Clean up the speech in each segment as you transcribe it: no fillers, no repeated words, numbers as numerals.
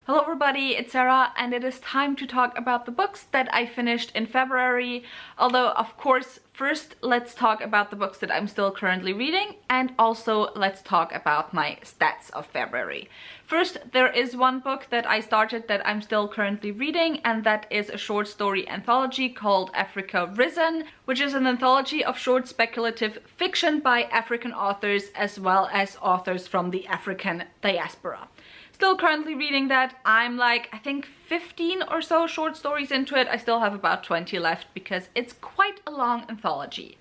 Hello everybody, it's Sarah and it is time to talk about the books that I finished in February. Although, of course, first let's talk about the books that I'm still currently reading, and also let's talk about my stats of February. First, there is one book that I started that I'm still currently reading, and that is a short story anthology called Africa Risen, which is an anthology of short speculative fiction by African authors as well as authors from the African diaspora. Still currently reading that. I'm like, I think 15 or so short stories into it. I still have about 20 left because it's quite a long anthology.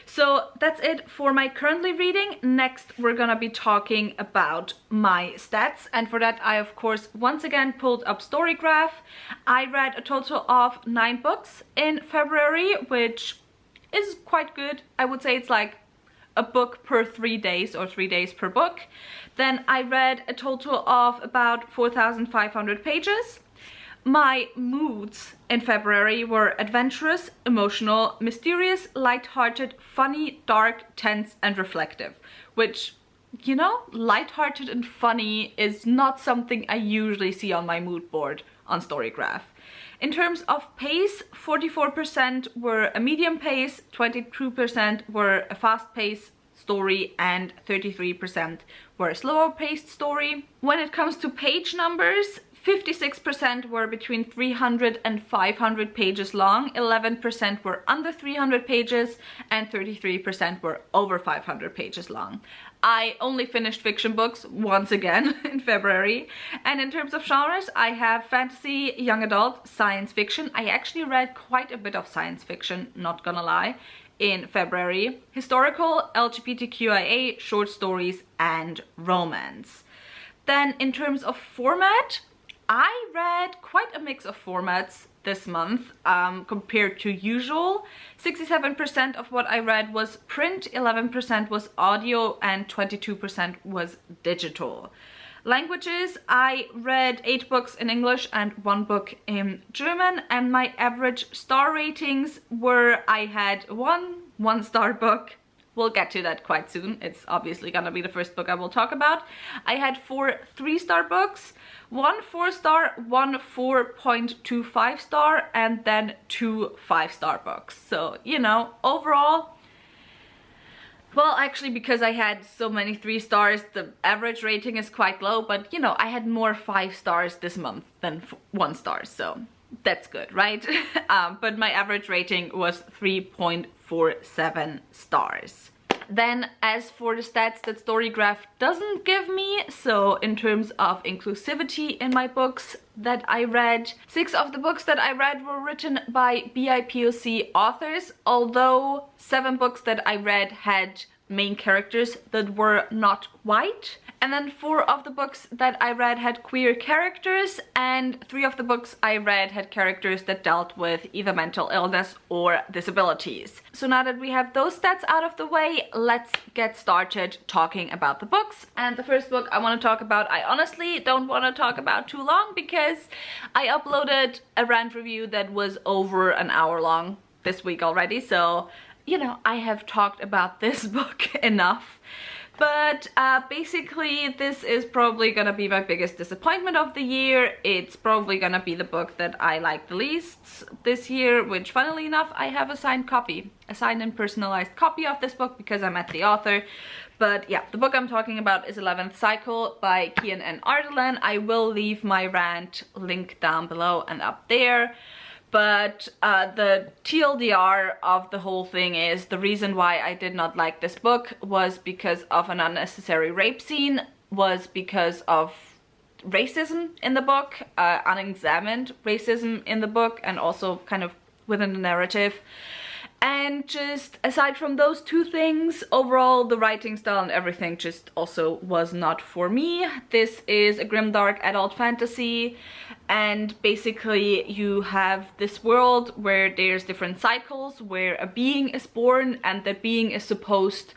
So that's it for my currently reading. Next, we're gonna be talking about my stats. And for that, I, of course, once again pulled up Storygraph. I read a total of 9 books in February, which is quite good. I would say it's like a book per 3 days or 3 days per book. Then I read a total of about 4,500 pages. My moods in February were adventurous, emotional, mysterious, light-hearted, funny, dark, tense, and reflective. Which, you know, light-hearted and funny is not something I usually see on my mood board on Storygraph. In terms of pace, 44% were a medium pace, 22% were a fast-paced story, and 33% were a slower paced story. When it comes to page numbers, 56% were between 300 and 500 pages long, 11% were under 300 pages, and 33% were over 500 pages long. I only finished fiction books once again in February. And in terms of genres, I have fantasy, young adult, science fiction. I actually read quite a bit of science fiction, not gonna lie, in February. Historical, LGBTQIA, short stories, and romance. Then in terms of format, I read quite a mix of formats this month compared to usual. 67% of what I read was print, 11% was audio, and 22% was digital. Languages, I read 8 books in English and 1 book in German, and my average star ratings were, I had 1 star book. We'll get to that quite soon. It's obviously gonna be the first book I will talk about. I had 4 3-star books, 1 4-star, 1 4.25 star, and then 2 5-star books. So, you know, overall, well, actually, because I had so many 3 stars, the average rating is quite low, but you know, I had more 5 stars this month than 1 star, so that's good, right? But my average rating was 3.47 stars. Then, as for the stats that Storygraph doesn't give me, so in terms of inclusivity in my books that I read, 6 of the books that I read were written by BIPOC authors, although 7 books that I read had main characters that were not white. And then 4 of the books that I read had queer characters, and 3 of the books I read had characters that dealt with either mental illness or disabilities. So now that we have those stats out of the way, let's get started talking about the books. And the first book I want to talk about, I honestly don't want to talk about too long because I uploaded a rant review that was over an hour long this week already, so you know, I have talked about this book enough. But basically, this is probably gonna be my biggest disappointment of the year. It's probably gonna be the book that I like the least this year, which funnily enough, I have a signed copy. A signed and personalized copy of this book because I met the author. But yeah, the book I'm talking about is 11th Cycle by Kian and Ardalan. I will leave my rant link down below and up there. But the TLDR of the whole thing is the reason why I did not like this book was because of an unnecessary rape scene, was because of racism in the book, unexamined racism in the book, and also kind of within the narrative. And just aside from those 2 things, overall the writing style and everything just also was not for me. This is a grimdark adult fantasy, and basically you have this world where there's different cycles where a being is born, and that being is supposed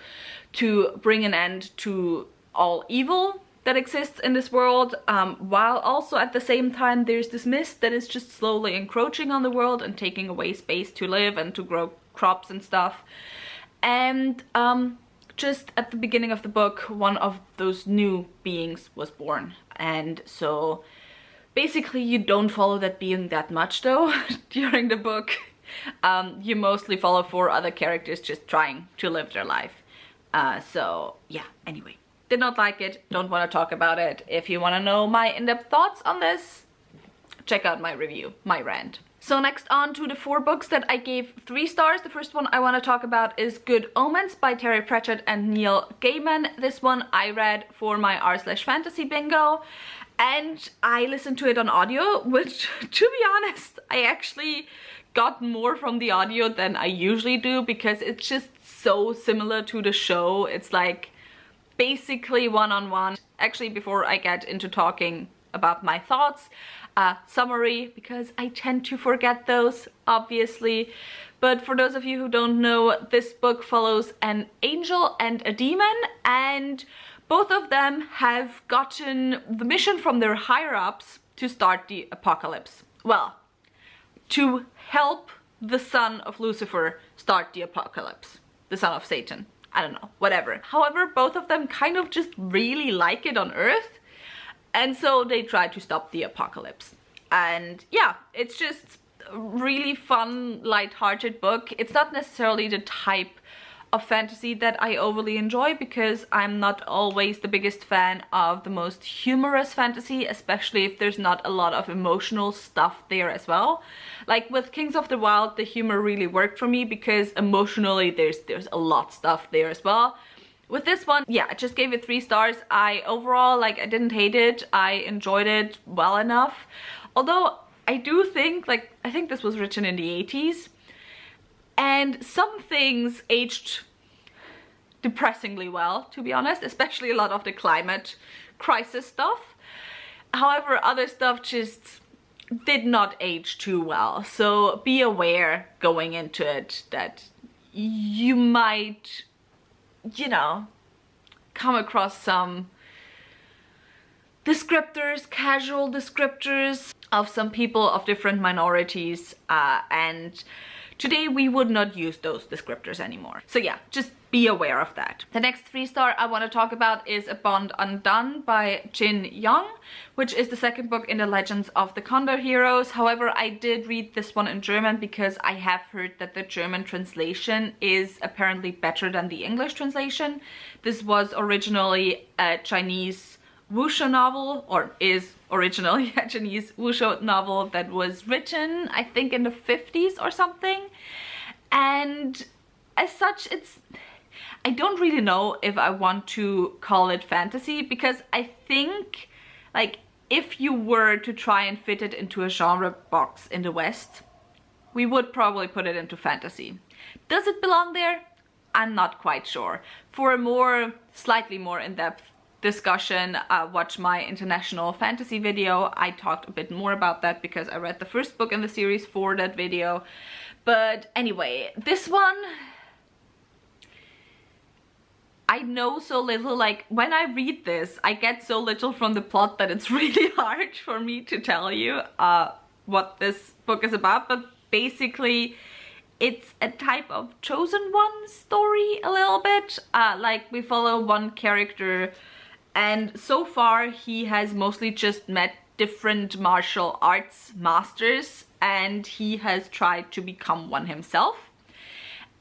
to bring an end to all evil that exists in this world, while also at the same time there's this mist that is just slowly encroaching on the world and taking away space to live and to grow crops and stuff. And just at the beginning of the book, one of those new beings was born, and so Basically, you don't follow that being that much though during the book. You mostly follow 4 other characters just trying to live their life. So yeah, anyway. Did not like it, don't want to talk about it. If you want to know my in-depth thoughts on this, check out my review, my rant. So next on to the 4 books that I gave 3 stars. The first one I want to talk about is Good Omens by Terry Pratchett and Neil Gaiman. This one I read for my r/fantasy bingo, and I listened to it on audio, which, to be honest, I actually got more from the audio than I usually do because it's just so similar to the show. It's like basically one-on-one. Actually, before I get into talking about my thoughts, summary, because I tend to forget those, obviously. But for those of you who don't know, this book follows an angel and a demon, and both of them have gotten the mission from their higher-ups to start the apocalypse. Well, to help the son of Lucifer start the apocalypse. The son of Satan. I don't know, whatever. However, both of them kind of just really like it on Earth, and so they try to stop the apocalypse. And yeah, it's just a really fun, light-hearted book. It's not necessarily the type of fantasy that I overly enjoy because I'm not always the biggest fan of the most humorous fantasy, especially if there's not a lot of emotional stuff there as well. Like with Kings of the Wild, the humor really worked for me because emotionally there's a lot of stuff there as well. With this one, yeah, I just gave it 3 stars. I overall, I didn't hate it. I enjoyed it well enough. Although I do think, I think this was written in the 80s. And some things aged depressingly well, to be honest, especially a lot of the climate crisis stuff. However, other stuff just did not age too well. So be aware going into it that you might, you know, come across some descriptors, casual descriptors of some people of different minorities, and today we would not use those descriptors anymore. So yeah, just be aware of that. The next 3-star I want to talk about is A Bond Undone by Jin Young, which is the 2nd book in the Legends of the Condor Heroes. However, I did read this one in German because I have heard that the German translation is apparently better than the English translation. This was originally a Chinese wuxia novel, or is originally a Chinese wuxia novel that was written, I think, in the 50s or something. And as such, I don't really know if I want to call it fantasy, because I think, if you were to try and fit it into a genre box in the West, we would probably put it into fantasy. Does it belong there? I'm not quite sure. For a slightly more in-depth discussion, watch my international fantasy video. I talked a bit more about that because I read the first book in the series for that video. But anyway, this one, I know so little. When I read this, I get so little from the plot that it's really hard for me to tell you what this book is about. But basically, it's a type of Chosen One story a little bit. We follow one character, and so far he has mostly just met different martial arts masters, and he has tried to become one himself.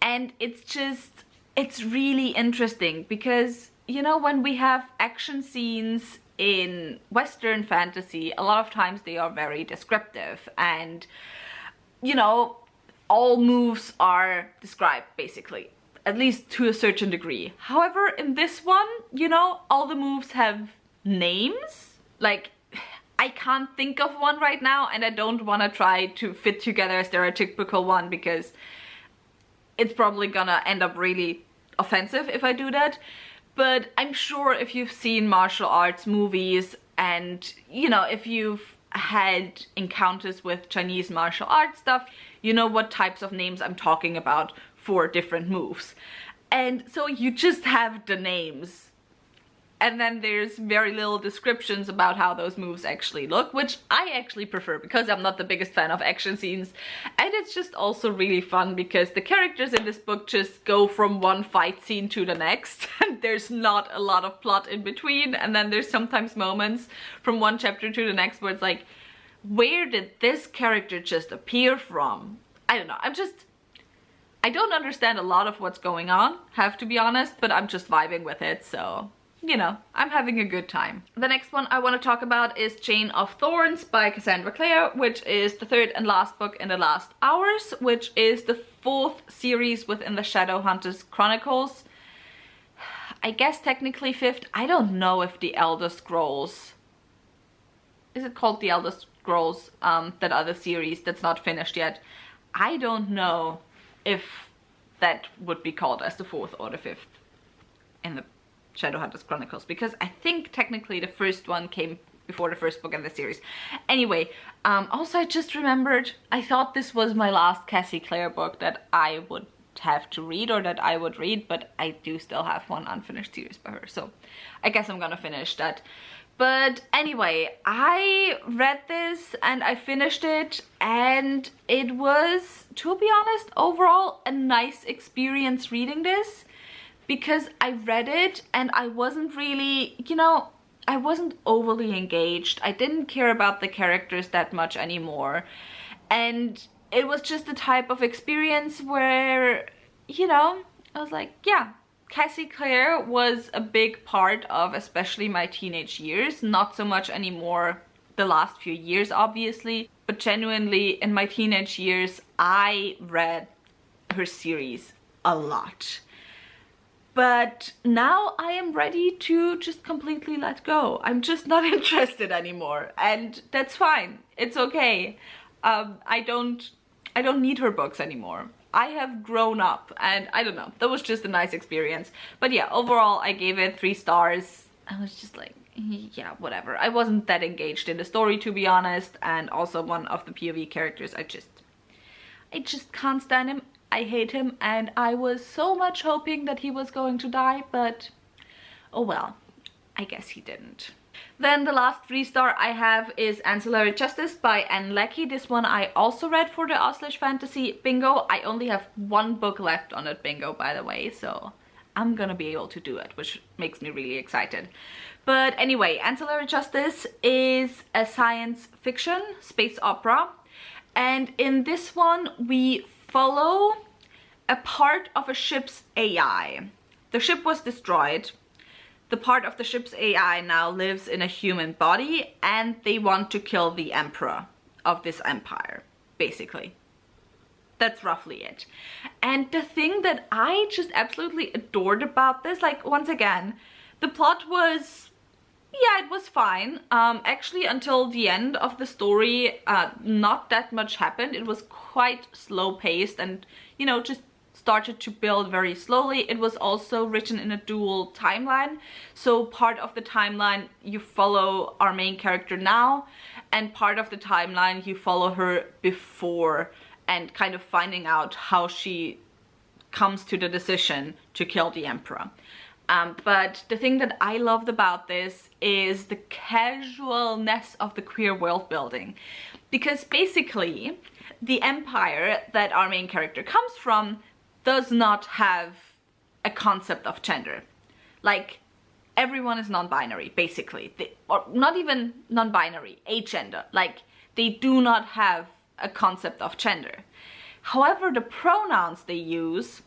And it's really interesting because, you know, when we have action scenes in Western fantasy, a lot of times they are very descriptive, and, you know, all moves are described, basically, at least to a certain degree. However, in this one, you know, all the moves have names. I can't think of one right now, and I don't want to try to fit together a stereotypical one because it's probably gonna end up really offensive if I do that. But I'm sure if you've seen martial arts movies, and, you know, if you've had encounters with Chinese martial arts stuff, you know what types of names I'm talking about for different moves. And so you just have the names, and then there's very little descriptions about how those moves actually look, which I actually prefer because I'm not the biggest fan of action scenes. And it's just also really fun because the characters in this book just go from one fight scene to the next, and there's not a lot of plot in between. And then there's sometimes moments from one chapter to the next where it's like, where did this character just appear from? I don't know. I don't understand a lot of what's going on, have to be honest, but I'm just vibing with it, so, you know, I'm having a good time. The next one I want to talk about is Chain of Thorns by Cassandra Clare, which is the third and last book in the last hours, which is the 4th series within the Shadowhunters Chronicles. I guess technically 5th. I don't know if the Elder Scrolls... Is it called the Elder Scrolls, that other series that's not finished yet? I don't know if that would be called as the 4th or the 5th in the Shadowhunters Chronicles, because I think technically the first one came before the first book in the series. Anyway, also I just remembered, I thought this was my last Cassie Clare book that I would have to read, or that I would read, but I do still have one unfinished series by her, so I guess I'm gonna finish that. But anyway, I read this and I finished it, and it was, to be honest, overall a nice experience reading this, because I read it and I wasn't really, you know, I wasn't overly engaged. I didn't care about the characters that much anymore, and it was just the type of experience where, you know, I was like, yeah, Cassie Clare was a big part of especially my teenage years, not so much anymore the last few years obviously, but genuinely in my teenage years I read her series a lot. But now I am ready to just completely let go. I'm just not interested anymore, and that's fine. It's okay. I don't need her books anymore. I have grown up, and I don't know, that was just a nice experience. But yeah, overall I gave it 3 stars. I was just like, yeah, whatever. I wasn't that engaged in the story, to be honest, and also one of the POV characters, I just can't stand him. I hate him, and I was so much hoping that he was going to die, but oh well, I guess he didn't. Then the last 3-star I have is Ancillary Justice by Anne Leckie. This one I also read for the Oslish Fantasy bingo. I only have 1 book left on that bingo, by the way, so I'm gonna be able to do it, which makes me really excited. But anyway, Ancillary Justice is a science fiction space opera, and in this one we follow a part of a ship's AI. The ship was destroyed. The part of the ship's AI now lives in a human body, and they want to kill the emperor of this empire, basically. That's roughly it. And the thing that I just absolutely adored about this, like, once again, the plot was, yeah, it was fine. Actually, until the end of the story, not that much happened. It was quite slow paced and, you know, just started to build very slowly. It was also written in a dual timeline, so part of the timeline you follow our main character now, and part of the timeline you follow her before and kind of finding out how she comes to the decision to kill the emperor. But the thing that I loved about this is the casualness of the queer world building, because basically the empire that our main character comes from does not have a concept of gender. Like, everyone is non-binary, basically. Or not even non-binary, agender. Like, they do not have a concept of gender. However, the pronouns they use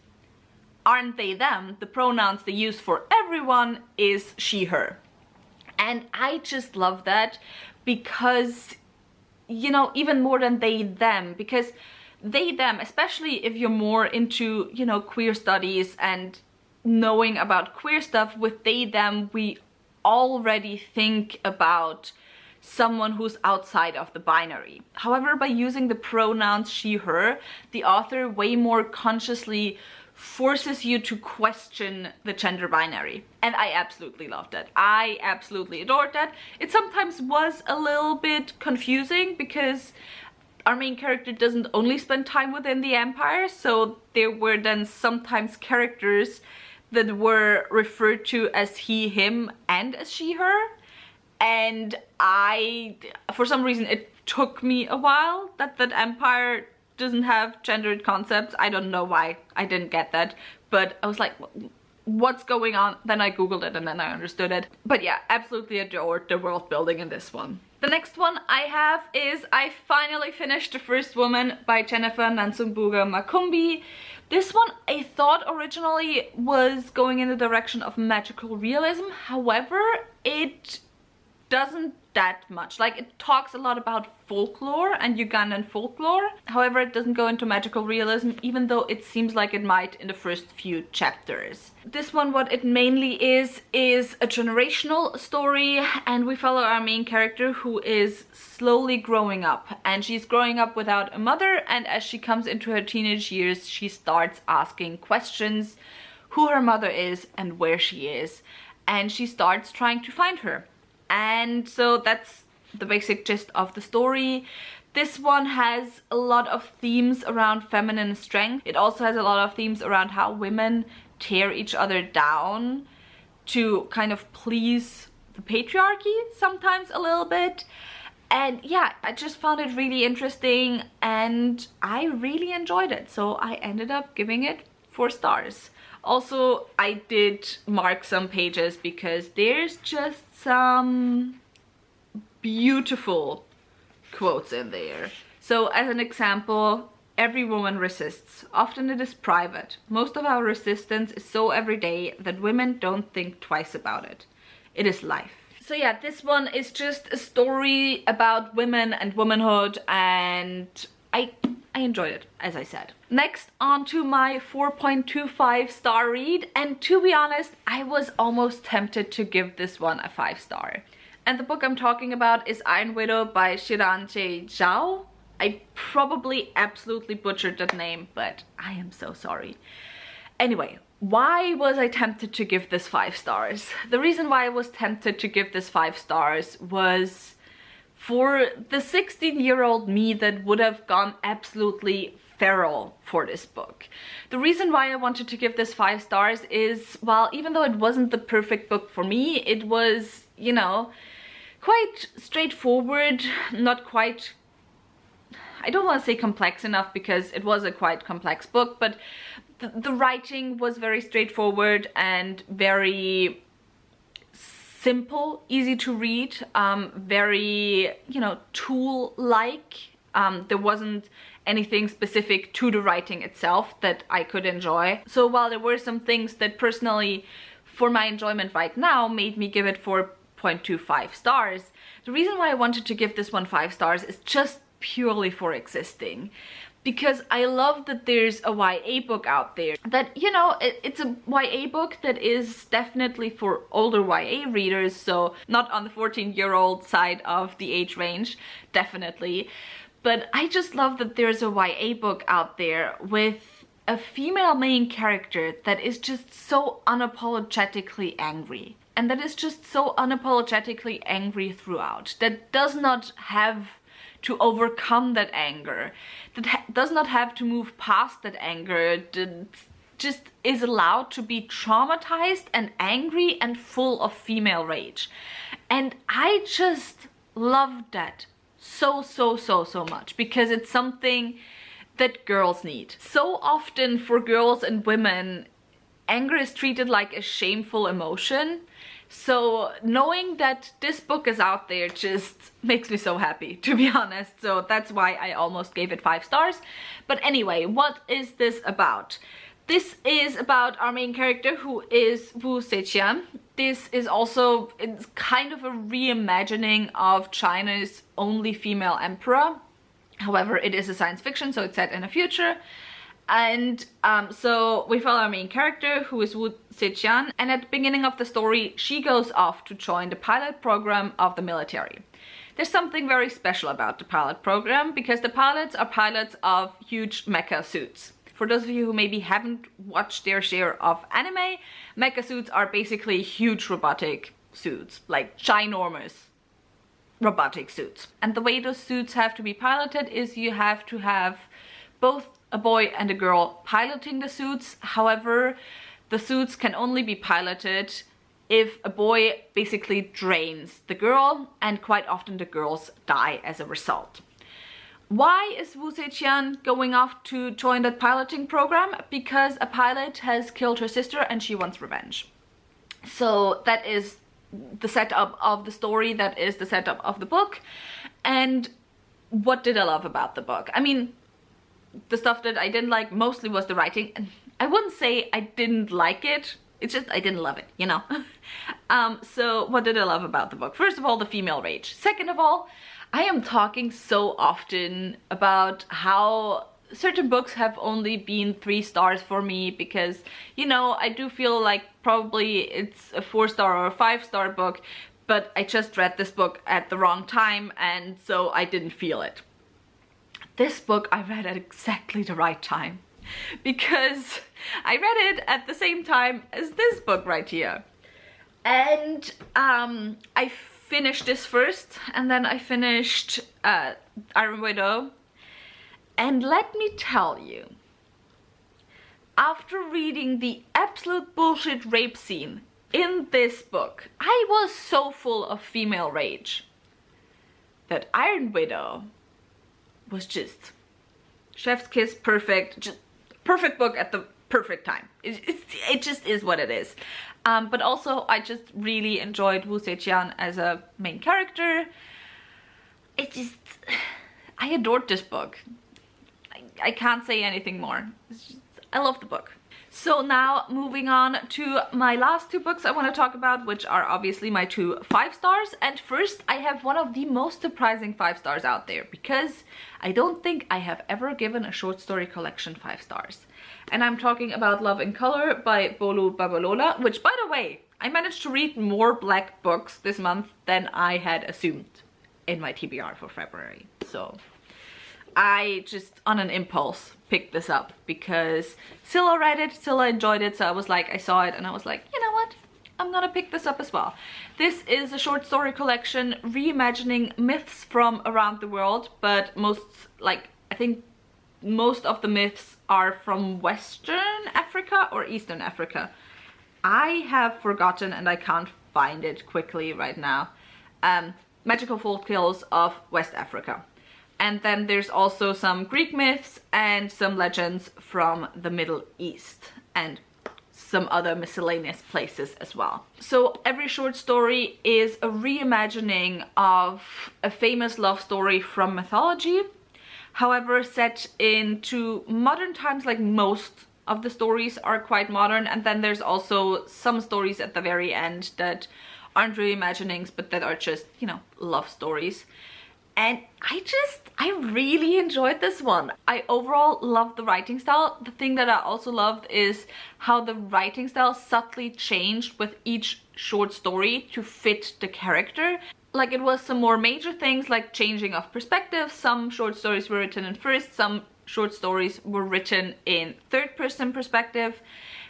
aren't they, them. The pronouns they use for everyone is she, her. And I just love that because, you know, even more than they, them, because they, them, especially if you're more into, you know, queer studies and knowing about queer stuff, with they, them, we already think about someone who's outside of the binary. However, by using the pronouns she, her, the author way more consciously forces you to question the gender binary. And I absolutely loved that. I absolutely adored that. It sometimes was a little bit confusing because our main character doesn't only spend time within the Empire, so there were then sometimes characters that were referred to as he, him, and as she, her. And for some reason, it took me a while that Empire doesn't have gendered concepts. I don't know why I didn't get that, but I was like, what's going on? Then I googled it and then I understood it. But yeah, absolutely adored the world building in this one. The next one I have is I finally finished The First Woman by Jennifer Nansumbuga Makumbi. This one I thought originally was going in the direction of magical realism. However, it doesn't that much. Like, it talks a lot about folklore and Ugandan folklore. However, it doesn't go into magical realism, even though it seems like it might in the first few chapters. This one, what it mainly is a generational story, and we follow our main character who is slowly growing up. And she's growing up without a mother, and as she comes into her teenage years, she starts asking questions who her mother is and where she is. And she starts trying to find her. And so that's the basic gist of the story. This one has a lot of themes around feminine strength. It also has a lot of themes around how women tear each other down to kind of please the patriarchy sometimes a little bit. And yeah, I just found it really interesting and I really enjoyed it. So I ended up giving it 4 stars. Also, I did mark some pages because there's just some beautiful quotes in there. So as an example, every woman resists. Often it is private. Most of our resistance is so everyday that women don't think twice about it. It is life. So yeah, this one is just a story about women and womanhood, and I enjoyed it, as I said. Next, on to my 4.25 star read, and to be honest, I was almost tempted to give this one a 5 star. And the book I'm talking about is Iron Widow by Shiranje Zhao. I probably absolutely butchered that name, but I am so sorry. Anyway, why was I tempted to give this 5 stars? The reason why I was tempted to give this 5 stars was for the 16-year-old me that would have gone absolutely feral for this book. The reason why I wanted to give this 5 stars is, well, even though it wasn't the perfect book for me, it was, you know, quite straightforward, not quite, I don't want to say complex enough because it was a quite complex book, but the writing was very straightforward and very simple, easy to read, very, you know, tool-like. There wasn't anything specific to the writing itself that I could enjoy. So while there were some things that personally, for my enjoyment right now, made me give it 4.25 stars, the reason why I wanted to give this one 5 stars is just purely for existing. Because I love that there's a YA book out there that, you know, it's a YA book that is definitely for older YA readers, so not on the 14-year-old side of the age range, definitely. But I just love that there's a YA book out there with a female main character that is just so unapologetically angry. And that is just so unapologetically angry throughout. That does not have to overcome that anger, that does not have to move past that anger, that just is allowed to be traumatized and angry and full of female rage. And I just love that so much, because it's something that girls need. So often for girls and women, anger is treated like a shameful emotion. So knowing that this book is out there just makes me so happy, to be honest. So that's why I almost gave it 5 stars. But anyway, what is this about? This is about our main character, who is Wu Zetian. This is also, it's kind of a reimagining of China's only female emperor. However, it is a science fiction, so it's set in the future. And so we follow our main character, who is Wu Zetian, and at the beginning of the story she goes off to join the pilot program of the military. There's something very special about the pilot program, because the pilots are pilots of huge mecha suits. For those of you who maybe haven't watched their share of anime, mecha suits are basically huge robotic suits, like ginormous robotic suits. And the way those suits have to be piloted is you have to have both a boy and a girl piloting the suits. However, the suits can only be piloted if a boy basically drains the girl, and quite often the girls die as a result. Why is Wu Zetian going off to join that piloting program? Because a pilot has killed her sister and she wants revenge. So that is the setup of the story that is the setup of the book. And what did I love about the book? I mean, the stuff that I didn't like mostly was the writing. And I wouldn't say I didn't like it. It's just I didn't love it, you know. So what did I love about the book? First of all, the female rage. Second of all, I am talking so often about how certain books have only been 3 stars for me because, you know, I do feel like probably it's a 4-star or a 5-star book, but I just read this book at the wrong time and so I didn't feel it. This book I read at exactly the right time because I read it at the same time as this book right here. And I finished this first and then I finished Iron Widow. And let me tell you, after reading the absolute bullshit rape scene in this book, I was so full of female rage that Iron Widow was just chef's kiss, perfect, just perfect book at the perfect time. It just is what it is. But also I just really enjoyed Wu Zetian as a main character. I adored this book. I can't say anything more. I love the book. So now moving on to my last 2 books I want to talk about, which are obviously my 2 5-stars. And first I have one of the most surprising 5-stars out there because I don't think I have ever given a short story collection 5 stars. And I'm talking about Love in Color by Bolu Babalola, which, by the way, I managed to read more black books this month than I had assumed in my TBR for February. So I just, on an impulse, picked this up because Scylla read it, Scylla enjoyed it, so I was like, I saw it and I was like, you know what? I'm gonna pick this up as well. This is a short story collection reimagining myths from around the world, but I think most of the myths are from Western Africa or Eastern Africa. I have forgotten and I can't find it quickly right now. Magical folk tales of West Africa. And then there's also some Greek myths and some legends from the Middle East and some other miscellaneous places as well. So every short story is a reimagining of a famous love story from mythology, however set into modern times. Like most of the stories are quite modern, and then there's also some stories at the very end that aren't reimaginings but that are just, you know, love stories. And I really enjoyed this one. I overall loved the writing style. The thing that I also loved is how the writing style subtly changed with each short story to fit the character. Like, it was some more major things like changing of perspective. Some short stories were written in first, some short stories were written in third-person perspective.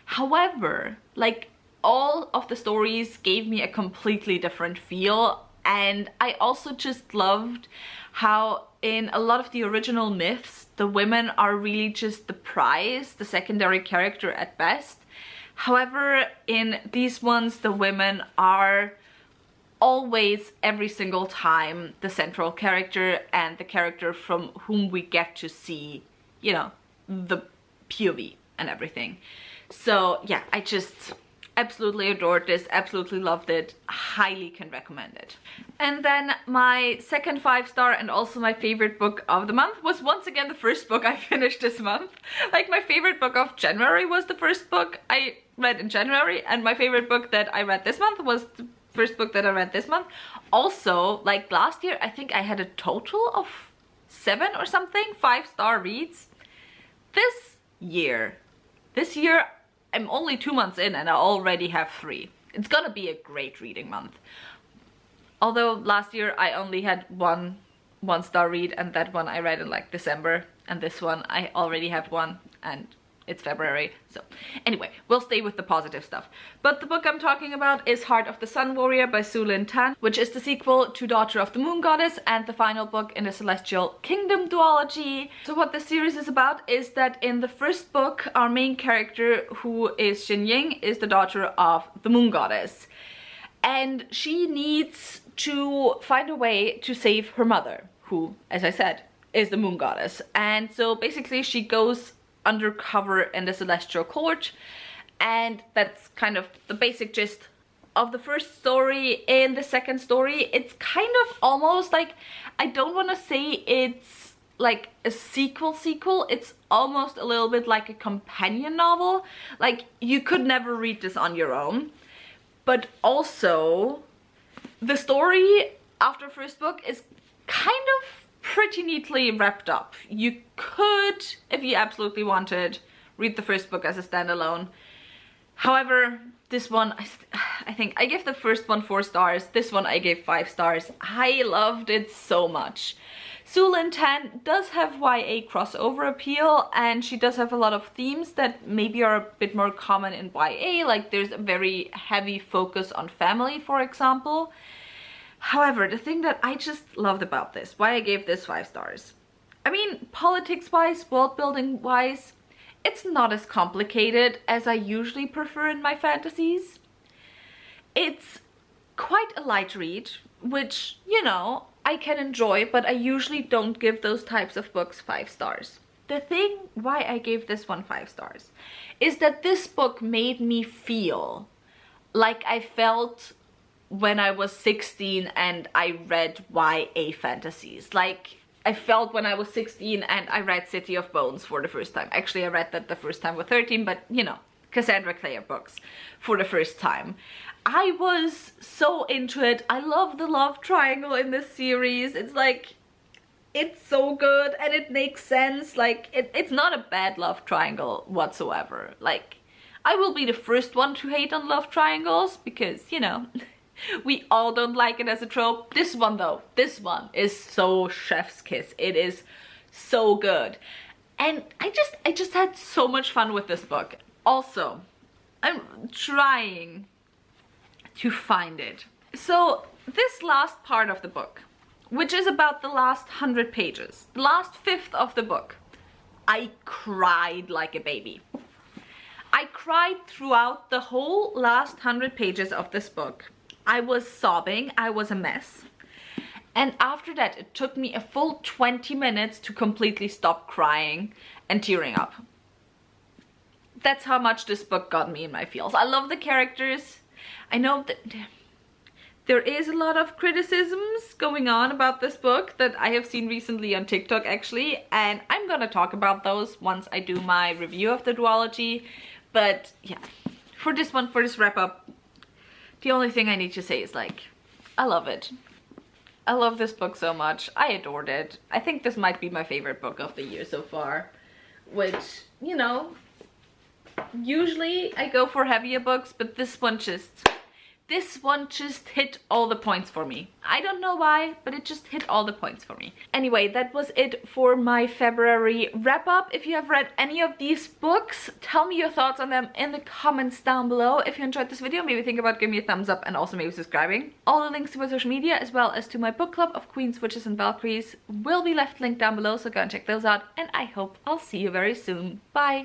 However, like, all of the stories gave me a completely different feel. And I also just loved how in a lot of the original myths, the women are really just the prize, the secondary character at best. However, in these ones, the women are always, every single time, the central character and the character from whom we get to see, you know, the POV and everything. So yeah, I just absolutely adored this, absolutely loved it, highly can recommend it. And then my second 5-star and also my favorite book of the month was once again the first book I finished this month. Like, my favorite book of January was the first book I read in January, and my favorite book that I read this month was the first book that I read this month. Also, like last year, I think I had a total of 7 or something 5-star reads. This year I'm only 2 months in and I already have 3. It's gonna be a great reading month. Although last year I only had one 1-star read, and that one I read in like December, and this one I already have 1 and it's February. So anyway, we'll stay with the positive stuff. But the book I'm talking about is Heart of the Sun Warrior by Su Lin Tan, which is the sequel to Daughter of the Moon Goddess and the final book in the Celestial Kingdom duology. So what this series is about is that in the first book, our main character, who is Xin Ying, is the daughter of the Moon Goddess. And she needs to find a way to save her mother, who, as I said, is the Moon Goddess. And so basically she goes undercover in the Celestial Court, and that's kind of the basic gist of the first story in the second story. It's kind of almost like, I don't want to say it's like a sequel, it's almost a little bit like a companion novel. Like, you could never read this on your own. But also, the story after first book is kind of pretty neatly wrapped up. You could, if you absolutely wanted, read the first book as a standalone. However, this one, I think I gave the first one 4 stars. This one I gave 5 stars. I loved it so much. Sulin Tan does have YA crossover appeal, and she does have a lot of themes that maybe are a bit more common in YA, like there's a very heavy focus on family, for example. However, the thing that I just loved about this, why I gave this 5 stars. I mean, politics-wise, world-building-wise, it's not as complicated as I usually prefer in my fantasies. It's quite a light read, which, you know, I can enjoy, but I usually don't give those types of books 5 stars. The thing why I gave this one 5 stars is that this book made me feel like I felt when I was 16 and I read YA fantasies. Like, I felt when I was 16 and I read City of Bones for the first time. Actually, I read that the first time with 13, but you know, Cassandra Clare books for the first time. I was so into it. I love the love triangle in this series. It's like, it's so good and it makes sense. Like, it's not a bad love triangle whatsoever. Like, I will be the first one to hate on love triangles because, you know, we all don't like it as a trope. This one though, this one is so chef's kiss. It is so good. And I just had so much fun with this book. Also, I'm trying to find it. So this last part of the book, which is about the last 100 pages, the last fifth of the book, I cried like a baby. I cried throughout the whole last 100 pages of this book. I was sobbing, I was a mess. And after that, it took me a full 20 minutes to completely stop crying and tearing up. That's how much this book got me in my feels. I love the characters. I know that there is a lot of criticisms going on about this book that I have seen recently on TikTok actually, and I'm gonna talk about those once I do my review of the duology. But yeah, for this one, for this wrap up, the only thing I need to say is like, I love it. I love this book so much. I adored it. I think this might be my favorite book of the year so far, which, you know, usually I go for heavier books, but this one just hit all the points for me. I don't know why, but it just hit all the points for me. Anyway, that was it for my February wrap up. If you have read any of these books, tell me your thoughts on them in the comments down below. If you enjoyed this video, maybe think about giving me a thumbs up and also maybe subscribing. All the links to my social media as well as to my book club of Queens, Witches and Valkyries will be left linked down below, so go and check those out, and I hope I'll see you very soon. Bye!